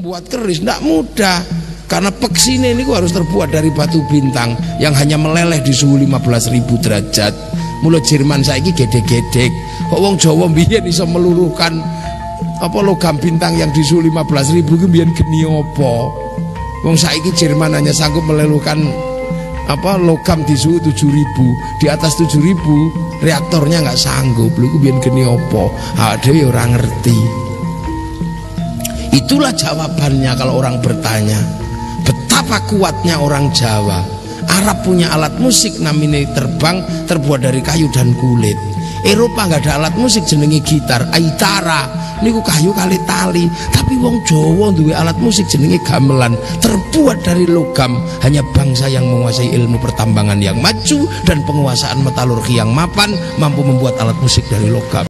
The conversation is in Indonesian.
membuat keris tidak mudah, karena peksine ini harus terbuat dari batu bintang yang hanya meleleh di suhu 15.000 derajat. Mula Jerman saiki gedek-gedek. Kok wong Jawa mbiyen iso meluruhkan apa logam bintang yang di suhu 15.000 ku mbiyen geni apa? Wong saiki Jerman hanya sanggup meluruhkan apa logam di suhu 7.000. Di atas 7.000 reaktornya nggak sanggup. Lha iku mbiyen geni apa? Awake dhewe ora ngerti. Itulah jawabannya kalau orang bertanya betapa kuatnya orang Jawa. Arab punya alat musik namanya terbang, terbuat dari kayu dan kulit. Eropa nggak ada alat musik jenenge gitar, aitara niku kayu kali tali. Tapi wong Jawa duwe alat musik jenenge gamelan, terbuat dari logam. Hanya bangsa yang menguasai ilmu pertambangan yang maju dan penguasaan metalurgi yang mapan mampu membuat alat musik dari logam.